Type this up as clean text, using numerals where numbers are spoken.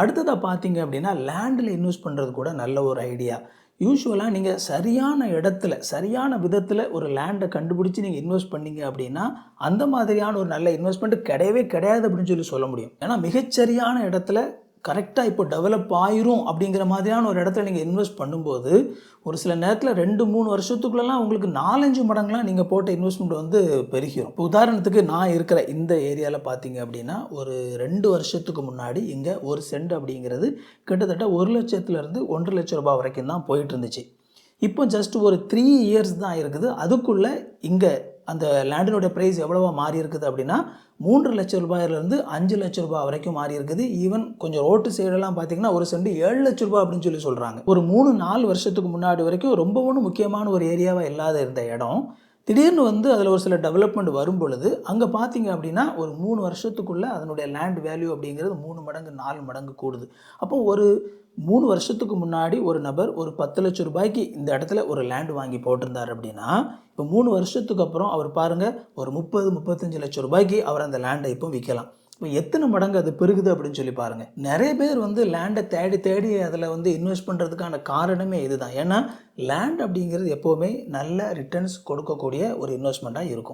அடுத்ததாக பார்த்தீங்க அப்படின்னா லேண்டில் இன்வெஸ்ட் பண்ணுறது கூட நல்ல ஒரு ஐடியா. யூசுவலாக நீங்கள் சரியான இடத்துல சரியான விதத்தில் ஒரு லேண்டை கண்டுபிடிச்சி நீங்கள் இன்வெஸ்ட் பண்ணீங்க அப்படின்னா அந்த மாதிரியான ஒரு நல்ல இன்வெஸ்ட்மெண்ட் கிடையவே கிடையாது அப்படின்னு சொல்ல முடியும். ஏன்னா மிகச்சரியான இடத்துல கரெக்டாக இப்போ டெவலப் ஆயிரும் அப்படிங்கிற மாதிரியான ஒரு இடத்துல நீங்கள் இன்வெஸ்ட் பண்ணும்போது ஒரு சில நேரத்தில் 2-3 வருஷத்துக்குள்ளலாம் உங்களுக்கு 4-5 மடங்குலாம் நீங்கள் போட்ட இன்வெஸ்ட்மெண்ட் வந்து பெருகிடும். இப்போ உதாரணத்துக்கு நான் இருக்கிற இந்த ஏரியாவில் பார்த்தீங்க அப்படின்னா ஒரு 2 வருஷத்துக்கு முன்னாடி இங்கே ஒரு சென்ட் அப்படிங்கிறது கிட்டத்தட்ட 1 லட்சத்துலேருந்து 1.5 லட்ச ரூபாய் வரைக்கும் தான் போயிட்டு இருந்துச்சு. இப்போ ஜஸ்ட் ஒரு 3 இயர்ஸ் தான் இருக்குது. அதுக்குள்ளே இங்கே அந்த லேண்டினுடைய ப்ரைஸ் எவ்வளவா மாறி இருக்குது அப்படின்னா 3 லட்ச ரூபாயிலிருந்து 5 லட்ச ரூபாய் வரைக்கும் மாறி இருக்குது. ஈவன் கொஞ்சம் ரோட்டு சைடெல்லாம் பார்த்தீங்கன்னா ஒரு சென்ட் 7 லட்ச ரூபாய் அப்படின்னு சொல்கிறாங்க. ஒரு 3-4 வருஷத்துக்கு முன்னாடி வரைக்கும் ரொம்ப ஒன்றும் முக்கியமான ஒரு ஏரியாவாக இல்லாத இருந்த இடம் திடீர்னு வந்து அதில் ஒரு சில டெவலப்மெண்ட் வரும் பொழுது அங்கே பார்த்தீங்க அப்படின்னா ஒரு 3 வருஷத்துக்குள்ளே அதனுடைய லேண்ட் வேல்யூ அப்படிங்கிறது 3 மடங்கு 4 மடங்கு கூடுது. அப்போ ஒரு 3 வருஷத்துக்கு முன்னாடி ஒரு நபர் ஒரு 10 லட்ச ரூபாய்க்கு இந்த இடத்துல ஒரு லேண்ட் வாங்கி போட்டிருந்தார் அப்படின்னா இப்போ 3 வருஷத்துக்கு அப்புறம் அவர் பாருங்கள் ஒரு 30-35 லட்சம் ரூபாய்க்கு அவர் அந்த லேண்டை இப்போ விற்கலாம். இப்போ எத்தனை மடங்கு அது பெருகுது அப்படின்னு சொல்லி பாருங்கள். நிறைய பேர் வந்து லேண்டை தேடி தேடி அதில் வந்து இன்வெஸ்ட் பண்ணுறதுக்கான காரணமே இதுதான். ஏன்னா லேண்ட் அப்படிங்கிறது எப்போவுமே நல்ல ரிட்டர்ன்ஸ் கொடுக்கக்கூடிய ஒரு இன்வெஸ்ட்மெண்ட்டாக இருக்கும்.